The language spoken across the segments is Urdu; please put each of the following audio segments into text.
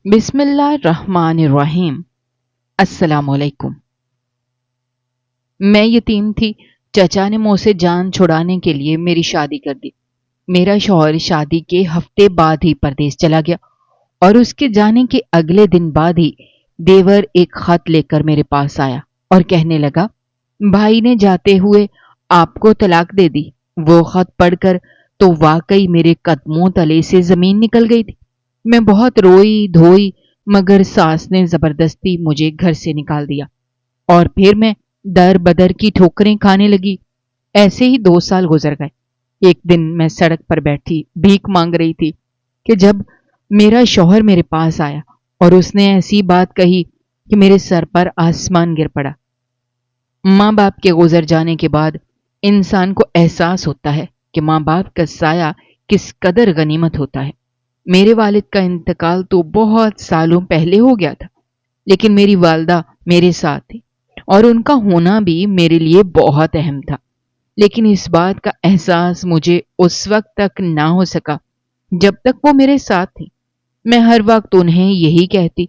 بسم اللہ الرحمن الرحیم۔ السلام علیکم۔ میں یتیم تھی۔ چچا نے مجھ سے جان چھڑانے کے لیے میری شادی کر دی۔ میرا شوہر شادی کے ہفتے بعد ہی پردیس چلا گیا اور اس کے جانے کے اگلے دن بعد ہی دیور ایک خط لے کر میرے پاس آیا اور کہنے لگا، بھائی نے جاتے ہوئے آپ کو طلاق دے دی۔ وہ خط پڑھ کر تو واقعی میرے قدموں تلے سے زمین نکل گئی تھی۔ میں بہت روئی دھوئی، مگر ساس نے زبردستی مجھے گھر سے نکال دیا اور پھر میں در بدر کی ٹھوکریں کھانے لگی۔ ایسے ہی 2 سال گزر گئے۔ ایک دن میں سڑک پر بیٹھی بھیک مانگ رہی تھی کہ جب میرا شوہر میرے پاس آیا اور اس نے ایسی بات کہی کہ میرے سر پر آسمان گر پڑا۔ ماں باپ کے گزر جانے کے بعد انسان کو احساس ہوتا ہے کہ ماں باپ کا سایہ کس قدر غنیمت ہوتا ہے۔ میرے والد کا انتقال تو بہت سالوں پہلے ہو گیا تھا، لیکن میری والدہ میرے ساتھ تھی اور ان کا ہونا بھی میرے لیے بہت اہم تھا۔ لیکن اس بات کا احساس مجھے اس وقت تک نہ ہو سکا جب تک وہ میرے ساتھ تھی۔ میں ہر وقت انہیں یہی کہتی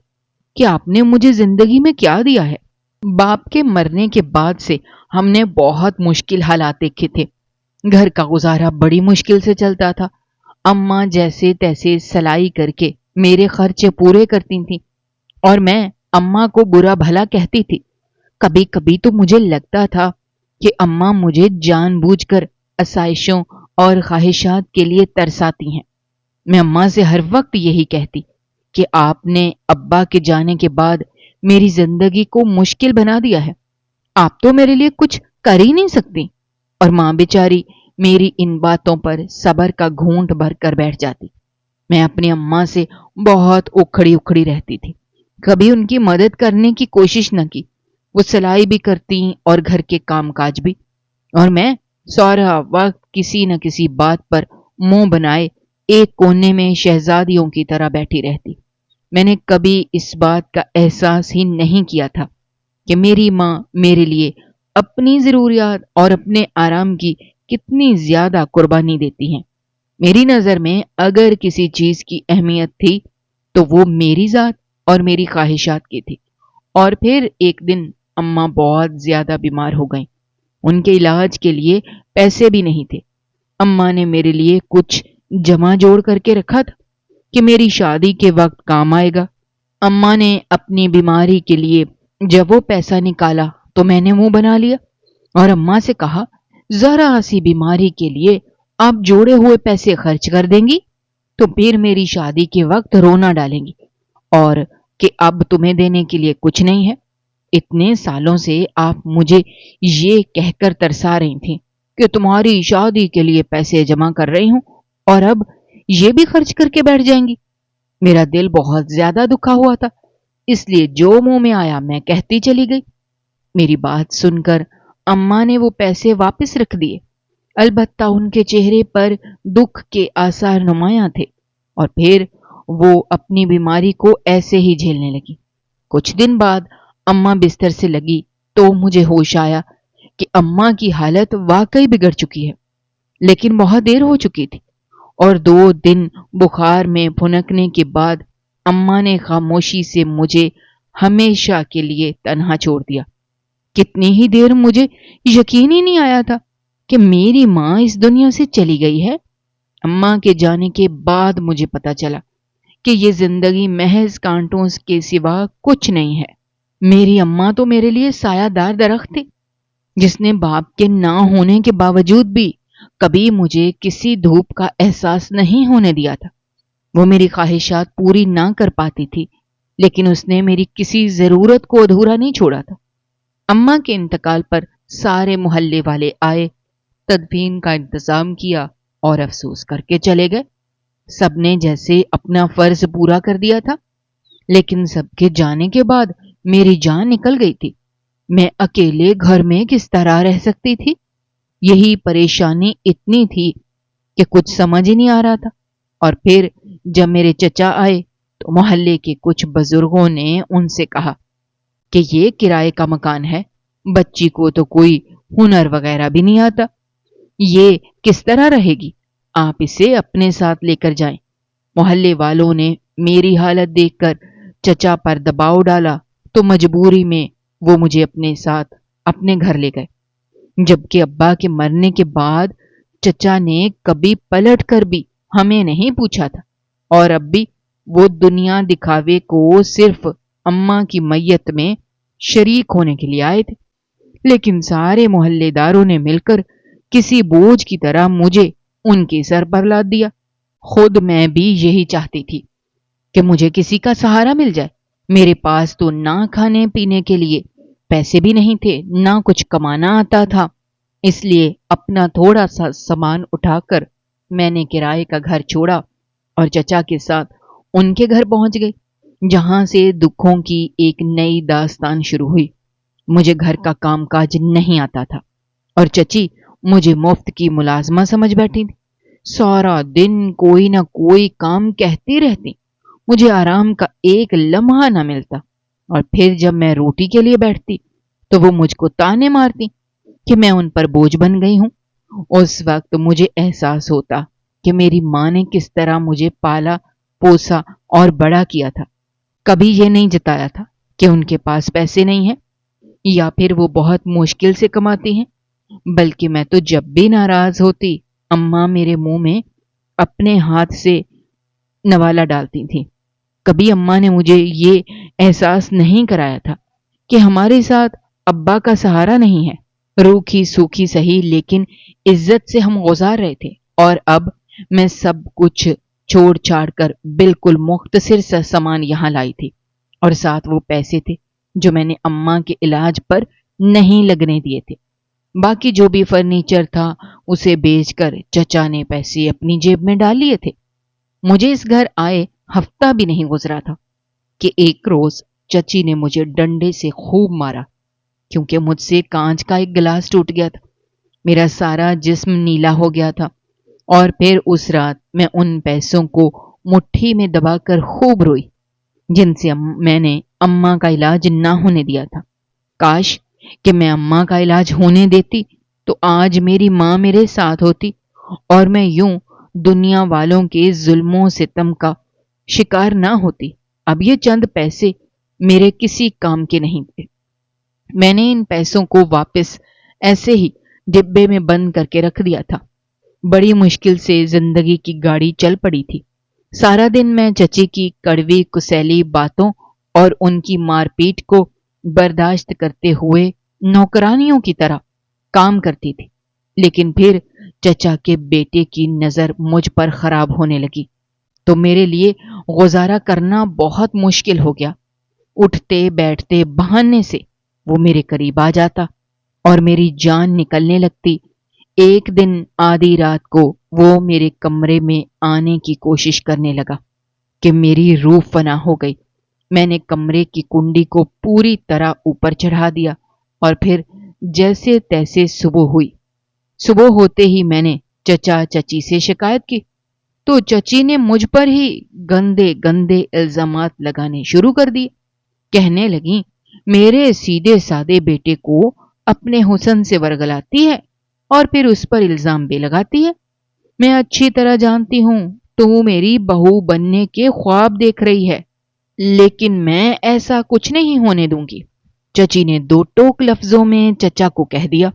کہ آپ نے مجھے زندگی میں کیا دیا ہے۔ باپ کے مرنے کے بعد سے ہم نے بہت مشکل حالات دیکھے تھے۔ گھر کا گزارا بڑی مشکل سے چلتا تھا۔ اماں جیسے تیسے سلائی کر کے میرے خرچے پورے کرتی تھیں اور میں اماں کو برا بھلا کہتی تھی۔ کبھی کبھی تو مجھے لگتا تھا کہ اماں مجھے جان بوجھ کر آسائشوں اور خواہشات کے لیے ترساتی ہیں۔ میں اماں سے ہر وقت یہی کہتی کہ آپ نے ابا کے جانے کے بعد میری زندگی کو مشکل بنا دیا ہے۔ آپ تو میرے لیے کچھ کر ہی نہیں سکتی۔ اور ماں بیچاری میری ان باتوں پر صبر کا گھونٹ بھر کر بیٹھ جاتی۔ میں اپنی اماں سے بہت اکھڑی اکھڑی رہتی تھی، کبھی ان کی مدد کرنے کی کوشش نہ کی۔ وہ سلائی بھی کرتی اور گھر کے کام کاج بھی، اور میں سارا وقت کسی نہ کسی بات پر منہ بنائے ایک کونے میں شہزادیوں کی طرح بیٹھی رہتی۔ میں نے کبھی اس بات کا احساس ہی نہیں کیا تھا کہ میری ماں میرے لیے اپنی ضروریات اور اپنے آرام کی کتنی زیادہ قربانی دیتی ہیں۔ میری نظر میں اگر کسی چیز کی اہمیت تھی تو وہ میری ذات اور میری خواہشات کی تھی۔ اور پھر ایک دن اماں بہت زیادہ بیمار ہو گئیں۔ ان کے علاج کے لیے پیسے بھی نہیں تھے۔ اماں نے میرے لیے کچھ جمع جوڑ کر کے رکھا تھا کہ میری شادی کے وقت کام آئے گا۔ اماں نے اپنی بیماری کے لیے جب وہ پیسہ نکالا تو میں نے منہ بنا لیا اور اماں سے کہا، ذرا سی بیماری کے لیے آپ جوڑے ہوئے پیسے خرچ کر دیں گی تو پھر میری شادی کے وقت رونا ڈالیں گی اور کہ اب تمہیں دینے کے لیے کچھ نہیں ہے۔ اتنے سالوں سے آپ مجھے یہ کہہ کر ترسا رہی تھیں کہ تمہاری شادی کے لیے پیسے جمع کر رہی ہوں اور اب یہ بھی خرچ کر کے بیٹھ جائیں گی۔ میرا دل بہت زیادہ دکھا ہوا تھا، اس لیے جو منہ میں آیا میں کہتی چلی گئی۔ میری بات سن کر اماں نے وہ پیسے واپس رکھ دیے، البتہ ان کے چہرے پر دکھ کے آثار نمایاں تھے، اور پھر وہ اپنی بیماری کو ایسے ہی جھیلنے لگی۔ کچھ دن بعد اماں بستر سے لگی تو مجھے ہوش آیا کہ اماں کی حالت واقعی بگڑ چکی ہے، لیکن بہت دیر ہو چکی تھی، اور 2 دن بخار میں پھنکنے کے بعد اماں نے خاموشی سے مجھے ہمیشہ کے لیے تنہا چھوڑ دیا۔ کتنی ہی دیر مجھے یقین ہی نہیں آیا تھا کہ میری ماں اس دنیا سے چلی گئی ہے۔ اماں کے جانے کے بعد مجھے پتا چلا کہ یہ زندگی محض کانٹوں کے سوا کچھ نہیں ہے۔ میری اماں تو میرے لیے سایہ دار درخت تھی، جس نے باپ کے نہ ہونے کے باوجود بھی کبھی مجھے کسی دھوپ کا احساس نہیں ہونے دیا تھا۔ وہ میری خواہشات پوری نہ کر پاتی تھی، لیکن اس نے میری کسی ضرورت کو ادھورا نہیں چھوڑا تھا۔ اماں کے انتقال پر سارے محلے والے آئے، تدفین کا انتظام کیا اور افسوس کر کے چلے گئے۔ سب نے جیسے اپنا فرض پورا کر دیا تھا، لیکن سب کے جانے کے بعد میری جان نکل گئی تھی۔ میں اکیلے گھر میں کس طرح رہ سکتی تھی؟ یہی پریشانی اتنی تھی کہ کچھ سمجھ ہی نہیں آ رہا تھا۔ اور پھر جب میرے چچا آئے تو محلے کے کچھ بزرگوں نے ان سے کہا کہ یہ کرائے کا مکان ہے، بچی کو تو کوئی ہنر وغیرہ بھی نہیں آتا، یہ کس طرح رہے گی؟ آپ اسے اپنے ساتھ لے کر جائیں۔ محلے والوں نے میری حالت دیکھ کر چچا پر دباؤ ڈالا تو مجبوری میں وہ مجھے اپنے ساتھ اپنے گھر لے گئے، جبکہ ابا کے مرنے کے بعد چچا نے کبھی پلٹ کر بھی ہمیں نہیں پوچھا تھا، اور اب بھی وہ دنیا دکھاوے کو صرف اماں کی میت میں شریک ہونے کے لیے آئے تھے۔ لیکن سارے محلے داروں نے مل کر کسی بوجھ کی طرح مجھے ان کے سر پر لاد دیا۔ خود میں بھی یہی چاہتی تھی کہ مجھے کسی کا سہارا مل جائے۔ میرے پاس تو نہ کھانے پینے کے لیے پیسے بھی نہیں تھے، نہ کچھ کمانا آتا تھا، اس لیے اپنا تھوڑا سا سامان اٹھا کر میں نے کرائے کا گھر چھوڑا اور چچا کے ساتھ ان کے گھر پہنچ گئی، جہاں سے دکھوں کی ایک نئی داستان شروع ہوئی۔ مجھے گھر کا کام کاج نہیں آتا تھا اور چچی مجھے مفت کی ملازمہ سمجھ بیٹھی تھی۔ سارا دن کوئی نہ کوئی کام کہتی رہتی، مجھے آرام کا ایک لمحہ نہ ملتا، اور پھر جب میں روٹی کے لیے بیٹھتی تو وہ مجھ کو تانے مارتی کہ میں ان پر بوجھ بن گئی ہوں۔ اس وقت مجھے احساس ہوتا کہ میری ماں نے کس طرح مجھے پالا پوسا اور بڑا کیا تھا۔ کبھی یہ نہیں جتایا تھا کہ ان کے پاس پیسے نہیں ہیں یا پھر وہ بہت مشکل سے کماتی ہیں، بلکہ میں تو جب بھی ناراض ہوتی اماں میرے منہ میں اپنے ہاتھ سے نوالا ڈالتی تھی۔ کبھی اماں نے مجھے یہ احساس نہیں کرایا تھا کہ ہمارے ساتھ ابا کا سہارا نہیں ہے۔ روکھی سوکھی سہی لیکن عزت سے ہم گزار رہے تھے، اور اب میں سب کچھ چھوڑ چھاڑ کر بالکل مختصر سا سامان یہاں لائی تھی، اور ساتھ وہ پیسے تھے جو میں نے اماں کے علاج پر نہیں لگنے دیے تھے۔ باقی جو بھی فرنیچر تھا اسے بیچ کر چچا نے پیسے اپنی جیب میں ڈال لیے تھے۔ مجھے اس گھر آئے ہفتہ بھی نہیں گزرا تھا کہ ایک روز چچی نے مجھے ڈنڈے سے خوب مارا، کیونکہ مجھ سے کانچ کا ایک گلاس ٹوٹ گیا تھا۔ میرا سارا جسم نیلا ہو گیا تھا، اور پھر اس رات میں ان پیسوں کو مٹھی میں دبا کر خوب روئی جن سے میں نے اماں کا علاج نہ ہونے دیا تھا۔ کاش کہ میں اماں کا علاج ہونے دیتی تو آج میری ماں میرے ساتھ ہوتی اور میں یوں دنیا والوں کے ظلم و ستم کا شکار نہ ہوتی۔ اب یہ چند پیسے میرے کسی کام کے نہیں تھے۔ میں نے ان پیسوں کو واپس ایسے ہی ڈبے میں بند کر کے رکھ دیا تھا۔ بڑی مشکل سے زندگی کی گاڑی چل پڑی تھی۔ سارا دن میں چچی کی کڑوی کسیلی باتوں اور ان کی مار پیٹ کو برداشت کرتے ہوئے نوکرانیوں کی طرح کام کرتی تھی، لیکن پھر چچا کے بیٹے کی نظر مجھ پر خراب ہونے لگی تو میرے لیے گزارا کرنا بہت مشکل ہو گیا۔ اٹھتے بیٹھتے بہانے سے وہ میرے قریب آ جاتا اور میری جان نکلنے لگتی۔ ایک دن آدھی رات کو وہ میرے کمرے میں آنے کی کوشش کرنے لگا کہ میری روح فنا ہو گئی۔ میں نے کمرے کی کنڈی کو پوری طرح اوپر چڑھا دیا اور پھر جیسے تیسے صبح ہوئی۔ صبح ہوتے ہی میں نے چچا چچی سے شکایت کی تو چچی نے مجھ پر ہی گندے گندے الزامات لگانے شروع کر دیے۔ کہنے لگیں میرے سیدھے سادے بیٹے کو اپنے حسن سے ورگلاتی ہے اور پھر اس پر الزام بھی لگاتی ہے۔ میں اچھی طرح جانتی ہوں تو میری بہو بننے کے خواب دیکھ رہی ہے، لیکن میں ایسا کچھ نہیں ہونے دوں گی۔ چچی نے دو ٹوک لفظوں میں چچا کو کہہ دیا،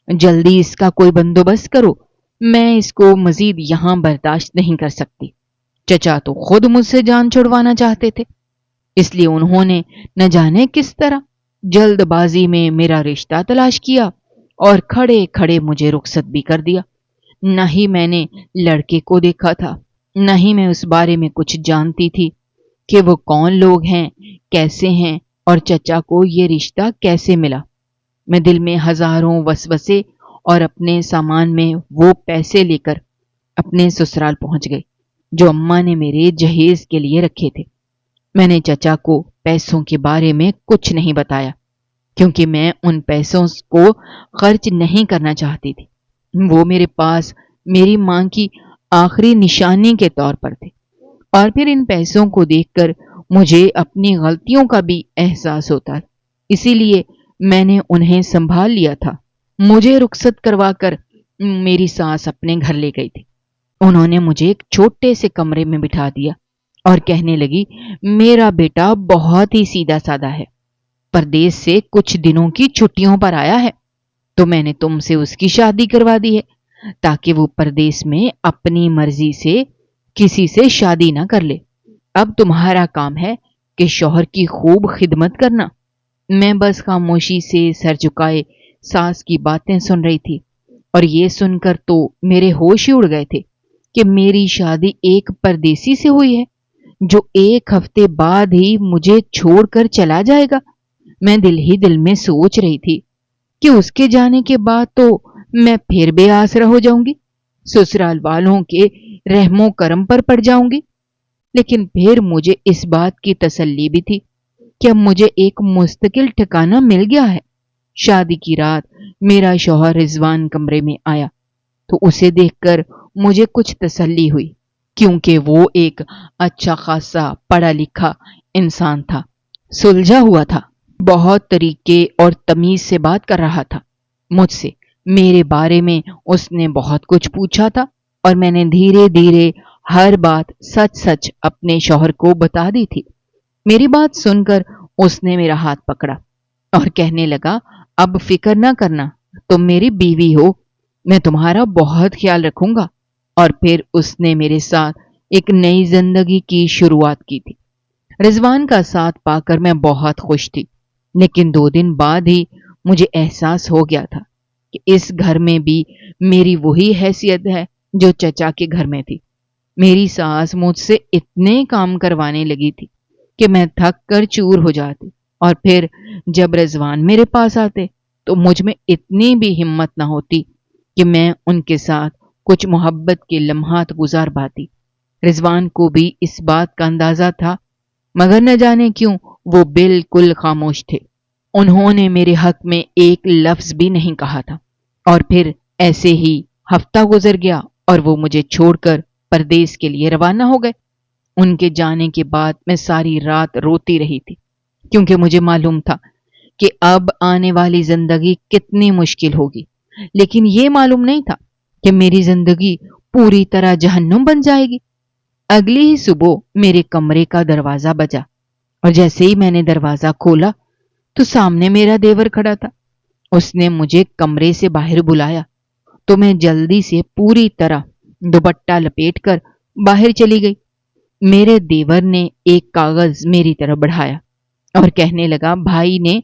جلدی اس کا کوئی بندوبست کرو، میں اس کو مزید یہاں برداشت نہیں کر سکتی۔ چچا تو خود مجھ سے جان چھڑوانا چاہتے تھے، اس لیے انہوں نے نہ جانے کس طرح جلد بازی میں میرا رشتہ تلاش کیا اور کھڑے کھڑے مجھے رخصت بھی کر دیا۔ نہ ہی میں نے لڑکے کو دیکھا تھا، نہ ہی میں اس بارے میں کچھ جانتی تھی کہ وہ کون لوگ ہیں، کیسے ہیں، اور چچا کو یہ رشتہ کیسے ملا۔ میں دل میں ہزاروں وسوسے اور اپنے سامان میں وہ پیسے لے کر اپنے سسرال پہنچ گئی جو اماں نے میرے جہیز کے لیے رکھے تھے۔ میں نے چچا کو پیسوں کے بارے میں کچھ نہیں بتایا کیونکہ میں ان پیسوں کو خرچ نہیں کرنا چاہتی تھی۔ وہ میرے پاس میری ماں کی آخری نشانی کے طور پر تھے، اور پھر ان پیسوں کو دیکھ کر مجھے اپنی غلطیوں کا بھی احساس ہوتا، اسی لیے میں نے انہیں سنبھال لیا تھا۔ مجھے رخصت کروا کر میری ساس اپنے گھر لے گئی تھی۔ انہوں نے مجھے ایک چھوٹے سے کمرے میں بٹھا دیا اور کہنے لگی، میرا بیٹا بہت ہی سیدھا سادہ ہے، پردیس سے کچھ دنوں کی چھٹیوں پر آیا ہے، تو میں نے تم سے اس کی شادی کروا دی ہے تاکہ وہ پردیس میں اپنی مرضی سے کسی سے شادی نہ کر لے۔ اب تمہارا کام ہے کہ شوہر کی خوب خدمت کرنا۔ میں بس خاموشی سے سر جھکائے ساس کی باتیں سن رہی تھی، اور یہ سن کر تو میرے ہوش ہی اڑ گئے تھے کہ میری شادی ایک پردیسی سے ہوئی ہے جو ایک ہفتے بعد ہی مجھے چھوڑ کر چلا جائے گا۔ میں دل ہی دل میں سوچ رہی تھی کہ اس کے جانے کے بعد تو میں پھر بے آسرا ہو جاؤں گی، سسرال والوں کے رحم و کرم پر پڑ جاؤں گی۔ لیکن پھر مجھے اس بات کی تسلی بھی تھی کہ اب مجھے ایک مستقل ٹھکانہ مل گیا ہے۔ شادی کی رات میرا شوہر رضوان کمرے میں آیا تو اسے دیکھ کر مجھے کچھ تسلی ہوئی، کیونکہ وہ ایک اچھا خاصا پڑھا لکھا انسان تھا، سلجھا ہوا تھا، بہت طریقے اور تمیز سے بات کر رہا تھا مجھ سے۔ میرے بارے میں اس نے بہت کچھ پوچھا تھا اور میں نے دھیرے دھیرے ہر بات سچ سچ اپنے شوہر کو بتا دی تھی۔ میری بات سن کر اس نے میرا ہاتھ پکڑا اور کہنے لگا، اب فکر نہ کرنا، تم میری بیوی ہو، میں تمہارا بہت خیال رکھوں گا۔ اور پھر اس نے میرے ساتھ ایک نئی زندگی کی شروعات کی تھی۔ رضوان کا ساتھ پا کر میں بہت خوش تھی، لیکن 2 دن بعد ہی مجھے احساس ہو گیا تھا کہ اس گھر میں بھی میری وہی حیثیت ہے جو چچا کے گھر میں تھی۔ میری ساس مجھ سے اتنے کام کروانے لگی تھی کہ میں تھک کر چور ہو جاتی، اور پھر جب رضوان میرے پاس آتے تو مجھ میں اتنی بھی ہمت نہ ہوتی کہ میں ان کے ساتھ کچھ محبت کے لمحات گزار پاتی۔ رضوان کو بھی اس بات کا اندازہ تھا، مگر نہ جانے کیوں وہ بالکل خاموش تھے۔ انہوں نے میرے حق میں ایک لفظ بھی نہیں کہا تھا۔ اور پھر ایسے ہی ہفتہ گزر گیا اور وہ مجھے چھوڑ کر پردیس کے لیے روانہ ہو گئے۔ ان کے جانے کے بعد میں ساری رات روتی رہی تھی، کیونکہ مجھے معلوم تھا کہ اب آنے والی زندگی کتنی مشکل ہوگی، لیکن یہ معلوم نہیں تھا کہ میری زندگی پوری طرح جہنم بن جائے گی۔ اگلی ہی صبح میرے کمرے کا دروازہ بجا، اور جیسے ہی میں نے دروازہ کھولا تو سامنے میرا دیور کھڑا تھا۔ اس نے مجھے کمرے سے باہر بلایا تو میں جلدی سے پوری طرح دوپٹہ لپیٹ کر باہر چلی گئی۔ میرے دیور نے ایک کاغذ میری طرف بڑھایا اور کہنے لگا، بھائی نے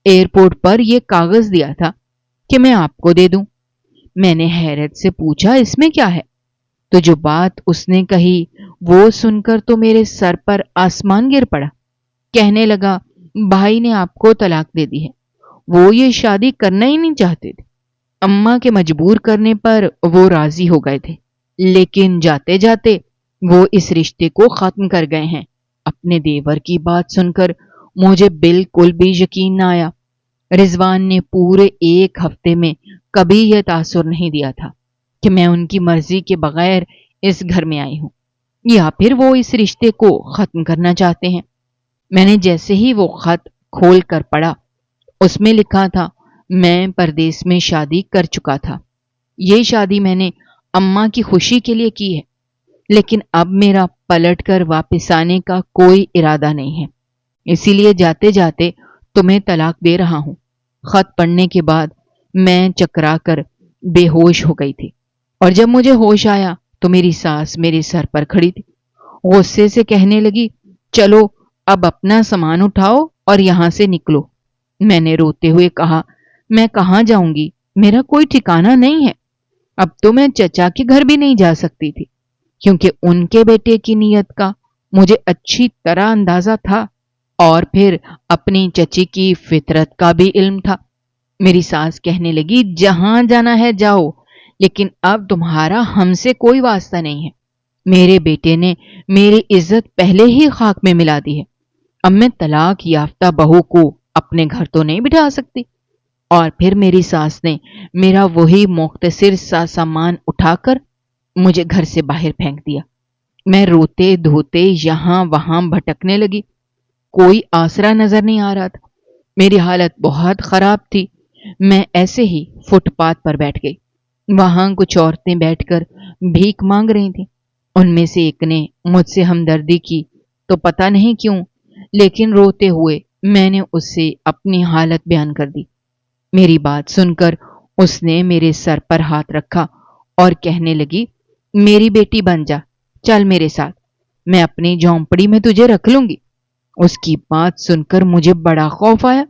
ایئرپورٹ پر یہ کاغذ دیا تھا کہ میں آپ کو دے دوں۔ میں نے حیرت سے پوچھا، اس میں کیا ہے؟ تو جو بات اس نے کہی وہ سن کر تو میرے سر پر آسمان گر پڑا۔ کہنے لگا، بھائی نے آپ کو طلاق دے دی ہے، وہ یہ شادی کرنا ہی نہیں چاہتے تھے، اماں کے مجبور کرنے پر وہ راضی ہو گئے تھے، لیکن جاتے جاتے وہ اس رشتے کو ختم کر گئے ہیں۔ اپنے دیور کی بات سن کر مجھے بالکل بھی یقین نہ آیا۔ رضوان نے پورے ایک ہفتے میں کبھی یہ تاثر نہیں دیا تھا کہ میں ان کی مرضی کے بغیر اس گھر میں آئی ہوں، یا پھر وہ اس رشتے کو ختم کرنا چاہتے ہیں۔ میں نے جیسے ہی وہ خط کھول کر پڑھا، اس میں لکھا تھا، میں پردیس میں شادی کر چکا تھا۔ یہ شادی میں نے اماں کی خوشی کے لیے کی ہے، لیکن اب میرا پلٹ کر واپس آنے کا کوئی ارادہ نہیں ہے، اسی لیے جاتے جاتے تمہیں طلاق دے رہا ہوں۔ خط پڑھنے کے بعد میں چکرا کر بے ہوش ہو گئی تھی، اور جب مجھے ہوش آیا تو میری ساس میرے سر پر کھڑی تھی، غصے سے کہنے لگی، چلو اب اپنا سامان اٹھاؤ اور یہاں سے نکلو۔ میں نے روتے ہوئے کہا، میں کہاں جاؤں گی، میرا کوئی ٹھکانہ نہیں ہے۔ اب تو میں چچا کے گھر بھی نہیں جا سکتی تھی، کیونکہ ان کے بیٹے کی نیت کا مجھے اچھی طرح اندازہ تھا، اور پھر اپنی چچی کی فطرت کا بھی علم تھا۔ میری ساس کہنے لگی، جہاں جانا ہے جاؤ، لیکن اب تمہارا ہم سے کوئی واسطہ نہیں ہے۔ میرے بیٹے نے میری عزت پہلے ہی خاک میں ملا دی ہے، اب میں طلاق یافتہ بہو کو اپنے گھر تو نہیں بٹھا سکتی۔ اور پھر میری ساس نے میرا وہی مختصر سا سامان اٹھا کر مجھے گھر سے باہر پھینک دیا۔ میں روتے دھوتے یہاں وہاں بھٹکنے لگی، کوئی آسرا نظر نہیں آ رہا تھا، میری حالت بہت خراب تھی۔ میں ایسے ہی فٹ پاتھ پر بیٹھ گئی، وہاں کچھ عورتیں بیٹھ کر بھیک مانگ رہی تھیں۔ ان میں سے ایک نے مجھ سے ہمدردی کی تو پتہ نہیں کیوں، لیکن روتے ہوئے میں نے اس سے اپنی حالت بیان کر دی۔ میری بات سن کر اس نے میرے سر پر ہاتھ رکھا اور کہنے لگی، میری بیٹی بن جا، چل میرے ساتھ، میں اپنی جھونپڑی میں تجھے رکھ لوں گی۔ اس کی بات سن کر مجھے بڑا خوف آیا۔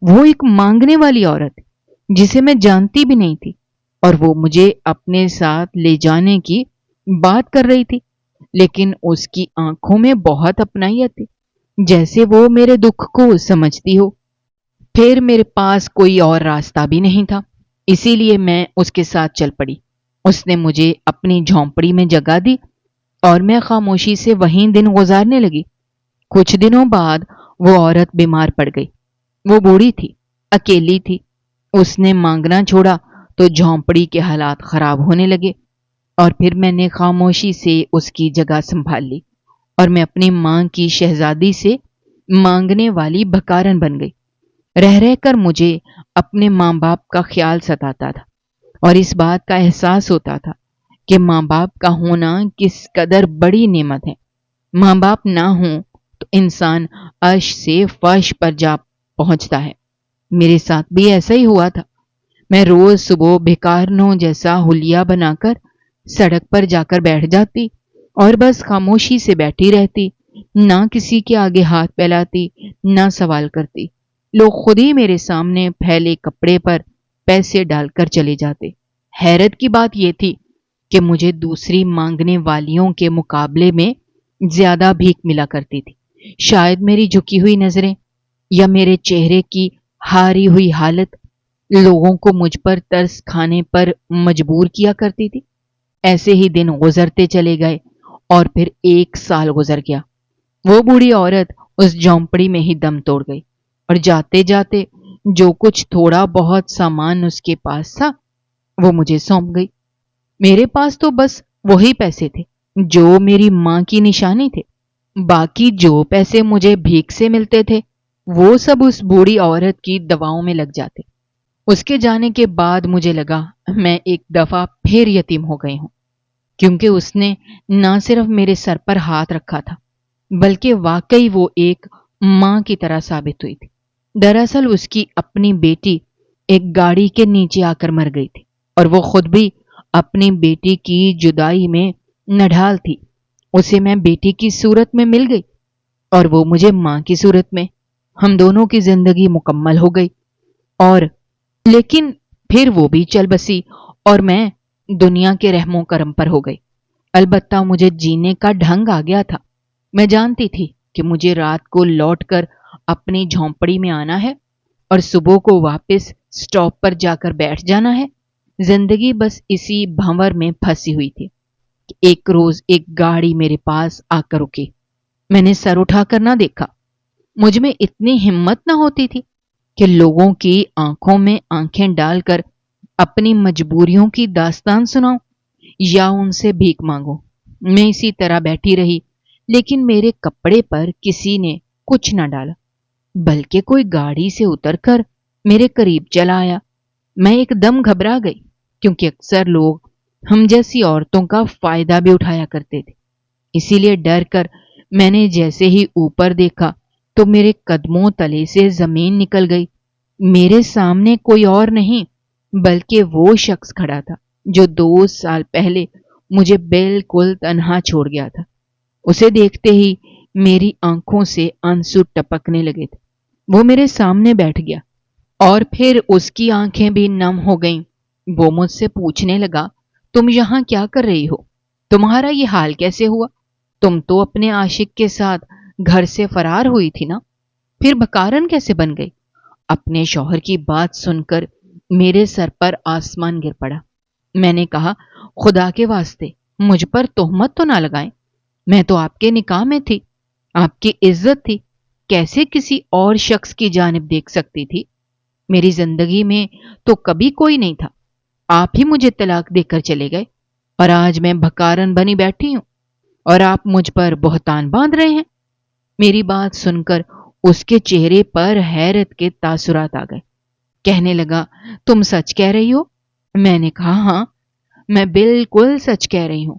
وہ ایک مانگنے والی عورت جسے میں جانتی بھی نہیں تھی، اور وہ مجھے اپنے ساتھ لے جانے کی بات کر رہی تھی، لیکن اس کی آنکھوں میں بہت اپنائیت تھی، جیسے وہ میرے دکھ کو سمجھتی ہو۔ پھر میرے پاس کوئی اور راستہ بھی نہیں تھا، اسی لیے میں اس کے ساتھ چل پڑی۔ اس نے مجھے اپنی جھونپڑی میں جگہ دی اور میں خاموشی سے وہیں دن گزارنے لگی۔ کچھ دنوں بعد وہ عورت بیمار پڑ گئی۔ وہ بوڑھی تھی، اکیلی تھی۔ اس نے مانگنا چھوڑا تو جھونپڑی کے حالات خراب ہونے لگے، اور پھر میں نے خاموشی سے اس کی جگہ سنبھال لی، اور میں اپنی ماں کی شہزادی سے مانگنے والی بھکارن بن گئی۔ رہ رہ کر مجھے اپنے ماں باپ کا خیال ستاتا تھا، اور اس بات کا احساس ہوتا تھا کہ ماں باپ کا ہونا کس قدر بڑی نعمت ہے۔ ماں باپ نہ ہوں تو انسان عرش سے فرش پر جا پہنچتا ہے۔ میرے ساتھ بھی ایسا ہی ہوا تھا۔ میں روز صبح بھکارنوں جیسا حلیہ بنا کر سڑک پر جا کر بیٹھ جاتی اور بس خاموشی سے بیٹھی رہتی، نہ کسی کے آگے ہاتھ پھیلاتی، نہ سوال کرتی۔ لوگ خود ہی میرے سامنے پھیلے کپڑے پر پیسے ڈال کر چلے جاتے۔ حیرت کی بات یہ تھی کہ مجھے دوسری مانگنے والیوں کے مقابلے میں زیادہ بھیک ملا کرتی تھی۔ شاید میری جھکی ہوئی نظریں یا میرے چہرے کی ہاری ہوئی حالت لوگوں کو مجھ پر ترس کھانے پر مجبور کیا کرتی تھی۔ ایسے ہی دن گزرتے چلے گئے اور پھر 1 سال گزر گیا۔ وہ بوڑھی عورت اس جھونپڑی میں ہی دم توڑ گئی، اور جاتے جاتے جو کچھ تھوڑا بہت سامان اس کے پاس تھا وہ مجھے سونپ گئی۔ میرے پاس تو بس وہی پیسے تھے جو میری ماں کی نشانی تھے۔ باقی جو پیسے مجھے بھیک سے ملتے تھے وہ سب اس بوڑھی عورت کی دواؤں میں لگ جاتے۔ اس کے جانے کے بعد مجھے لگا میں ایک دفعہ پھر یتیم ہو گئی ہوں، کیونکہ اس نے نہ صرف میرے سر پر ہاتھ رکھا تھا بلکہ واقعی وہ ایک ماں کی طرح ثابت ہوئی تھی۔ دراصل اس کی اپنی بیٹی ایک گاڑی کے نیچے آ کر مر گئی تھی، اور وہ خود بھی اپنی بیٹی کی جدائی میں نڈھال تھی۔ اسے میں بیٹی کی صورت میں مل گئی اور وہ مجھے ماں کی صورت میں۔ ہم دونوں کی زندگی مکمل ہو گئی، اور لیکن پھر وہ بھی چل بسی اور میں دنیا کے رحم و کرم پر ہو گئی۔ البتہ مجھے جینے کا ڈھنگ آ گیا تھا۔ میں جانتی تھی کہ مجھے رات کو لوٹ کر اپنی جھونپڑی میں آنا ہے اور صبح کو واپس سٹاپ پر جا کر بیٹھ جانا ہے۔ زندگی بس اسی بھنور میں پھنسی ہوئی تھی۔ ایک روز ایک گاڑی میرے پاس آ کر رکی۔ میں نے سر اٹھا کر نہ دیکھا۔ مجھ میں اتنی ہمت نہ ہوتی تھی کہ لوگوں کی آنکھوں میں آنکھیں ڈال کر اپنی مجبوریوں کی داستان سناؤں یا ان سے بھیک مانگوں۔ میں اسی طرح بیٹھی رہی، لیکن میرے کپڑے پر کسی نے کچھ نہ ڈالا، بلکہ کوئی گاڑی سے اتر کر میرے قریب چلا آیا۔ میں ایک دم گھبرا گئی، کیونکہ اکثر لوگ ہم جیسی عورتوں کا فائدہ بھی اٹھایا کرتے تھے۔ اسی لیے ڈر کر میں نے جیسے ہی اوپر دیکھا تو میرے قدموں تلے سے زمین نکل گئی۔ میرے سامنے کوئی اور نہیں بلکہ وہ شخص کھڑا تھا جو 2 سال پہلے مجھے بالکل تنہا چھوڑ گیا تھا۔ اسے دیکھتے ہی میری آنکھوں سے آنسو ٹپکنے لگے تھے۔ وہ میرے سامنے بیٹھ گیا اور پھر اس کی آنکھیں بھی نم ہو گئیں۔ وہ مجھ سے پوچھنے لگا، تم یہاں کیا کر رہی ہو؟ تمہارا یہ حال کیسے ہوا؟ تم تو اپنے عاشق کے ساتھ گھر سے فرار ہوئی تھی نا، پھر بکارن کیسے بن گئی؟ اپنے شوہر کی بات سن کر میرے سر پر آسمان گر پڑا۔ میں نے کہا، خدا کے واسطے مجھ پر تہمت تو نہ لگائیں، میں تو آپ کے نکاح میں تھی، آپ کی عزت تھی، کیسے کسی اور شخص کی جانب دیکھ سکتی تھی؟ میری زندگی میں تو کبھی کوئی نہیں تھا، آپ ہی مجھے طلاق دے کر چلے گئے، اور آج میں بھکارن بنی بیٹھی ہوں اور آپ مجھ پر بہتان باندھ رہے ہیں۔ میری بات سن کر اس کے چہرے پر حیرت کے تاثرات آ گئے۔ کہنے لگا، تم سچ کہہ رہی ہو؟ میں نے کہا، ہاں، میں بالکل سچ کہہ رہی ہوں۔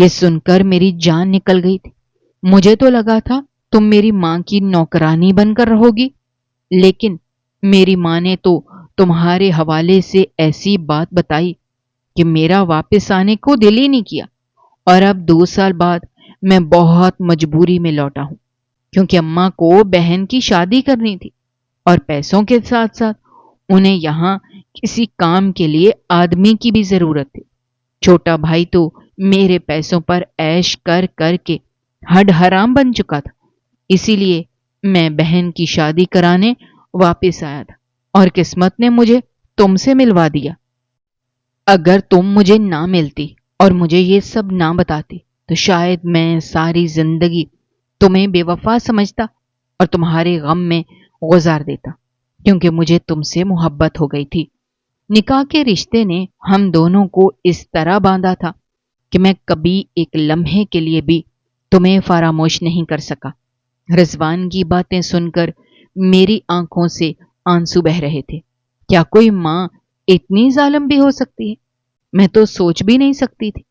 یہ سن کر میری جان نکل گئی تھی۔ مجھے تو لگا تھا تم میری ماں کی نوکرانی بن کر رہو گی، لیکن میری ماں نے تو تمہارے حوالے سے ایسی بات بتائی کہ میرا واپس آنے کو دل ہی نہیں کیا، اور اب 2 سال بعد میں بہت مجبوری میں لوٹا ہوں، کیونکہ اماں کو بہن کی شادی کرنی تھی اور پیسوں کے ساتھ ساتھ انہیں یہاں کسی کام کے لیے آدمی کی بھی ضرورت تھی۔ چھوٹا بھائی تو میرے پیسوں پر عیش کر کر کے ہڈ حرام بن چکا تھا، اسی لیے میں بہن کی شادی کرانے واپس آیا تھا، اور قسمت نے مجھے تم سے ملوا دیا۔ اگر تم مجھے نہ ملتی اور مجھے یہ سب نہ بتاتی تو شاید میں ساری زندگی تمہیں بے وفا سمجھتا اور تمہارے غم میں گزار دیتا، کیونکہ مجھے تم سے محبت ہو گئی تھی۔ نکاح کے رشتے نے ہم دونوں کو اس طرح باندھا تھا کہ میں کبھی ایک لمحے کے لیے بھی تمہیں فراموش نہیں کر سکا۔ رضوان کی باتیں سن کر میری آنکھوں سے آنسو بہہ رہے تھے۔ کیا کوئی ماں اتنی ظالم بھی ہو سکتی ہے؟ میں تو سوچ بھی نہیں سکتی تھی۔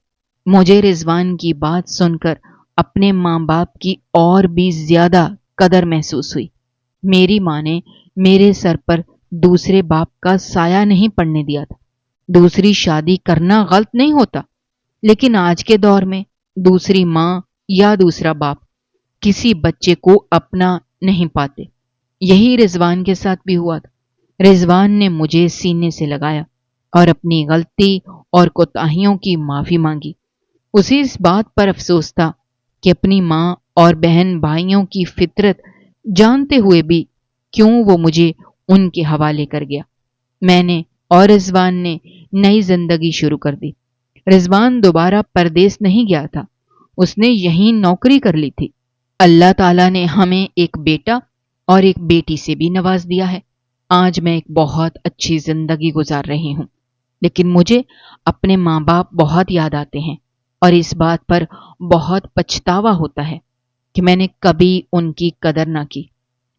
مجھے رضوان کی بات سن کر اپنے ماں باپ کی اور بھی زیادہ قدر محسوس ہوئی۔ میری ماں نے میرے سر پر دوسرے باپ کا سایہ نہیں پڑنے دیا تھا۔ دوسری شادی کرنا غلط نہیں ہوتا، لیکن آج کے دور میں دوسری ماں یا دوسرا باپ کسی بچے کو اپنا نہیں پاتے۔ یہی رضوان کے ساتھ بھی ہوا تھا۔ رضوان نے مجھے سینے سے لگایا اور اپنی غلطی اور کوتاہیوں کی معافی مانگی۔ اسے اس بات پر افسوس تھا کہ اپنی ماں اور بہن بھائیوں کی فطرت جانتے ہوئے بھی کیوں وہ مجھے ان کے حوالے کر گیا۔ میں نے اور رضوان نے نئی زندگی شروع کر دی۔ رضوان دوبارہ پردیس نہیں گیا تھا، اس نے یہیں نوکری کر لی تھی۔ اللہ تعالیٰ نے ہمیں ایک بیٹا اور ایک بیٹی سے بھی نواز دیا ہے۔ آج میں ایک بہت اچھی زندگی گزار رہی ہوں، لیکن مجھے اپنے ماں باپ بہت یاد آتے ہیں اور اس بات پر بہت پچھتاوا ہوتا ہے کہ میں نے کبھی ان کی قدر نہ کی،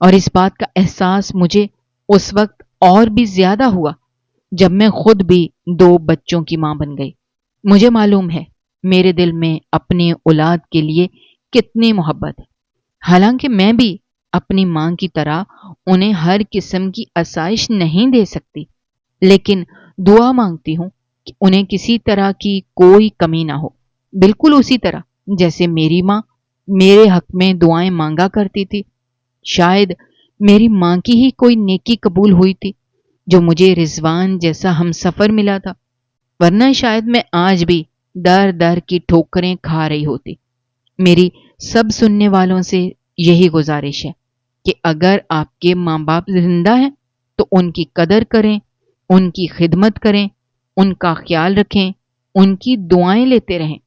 اور اس بات کا احساس مجھے اس وقت اور بھی زیادہ ہوا جب میں خود بھی 2 بچوں کی ماں بن گئی۔ مجھے معلوم ہے میرے دل میں اپنی اولاد کے لیے کتنی محبت ہے، حالانکہ میں بھی اپنی ماں کی طرح انہیں ہر قسم کی آسائش نہیں دے سکتی، لیکن دعا مانگتی ہوں کہ انہیں کسی طرح کی کوئی کمی نہ ہو، بالکل اسی طرح جیسے میری ماں میرے حق میں دعائیں مانگا کرتی تھی۔ شاید میری ماں کی ہی کوئی نیکی قبول ہوئی تھی جو مجھے رضوان جیسا ہم سفر ملا تھا، ورنہ شاید میں آج بھی در در کی ٹھوکریں کھا رہی ہوتی۔ میری سب سننے والوں سے یہی گزارش ہے کہ اگر آپ کے ماں باپ زندہ ہیں تو ان کی قدر کریں، ان کی خدمت کریں، ان کا خیال رکھیں، ان کی دعائیں لیتے رہیں،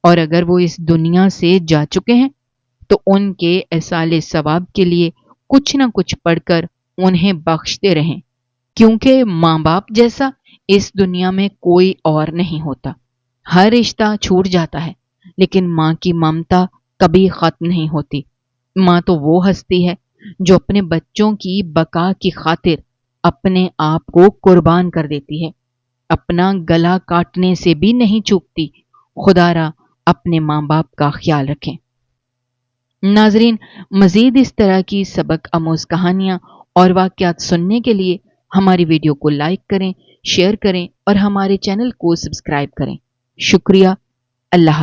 اور اگر وہ اس دنیا سے جا چکے ہیں تو ان کے ایصال ثواب کے لیے کچھ نہ کچھ پڑھ کر انہیں بخشتے رہیں، کیونکہ ماں باپ جیسا اس دنیا میں کوئی اور نہیں ہوتا۔ ہر رشتہ چھوٹ جاتا ہے، لیکن ماں کی ممتا کبھی ختم نہیں ہوتی۔ ماں تو وہ ہستی ہے جو اپنے بچوں کی بقا کی خاطر اپنے آپ کو قربان کر دیتی ہے، اپنا گلا کاٹنے سے بھی نہیں چوکتی۔ خدا را اپنے ماں باپ کا خیال رکھیں۔ ناظرین، مزید اس طرح کی سبق آموز کہانیاں اور واقعات سننے کے لیے ہماری ویڈیو کو لائک کریں، شیئر کریں اور ہمارے چینل کو سبسکرائب کریں۔ شکریہ۔ اللہ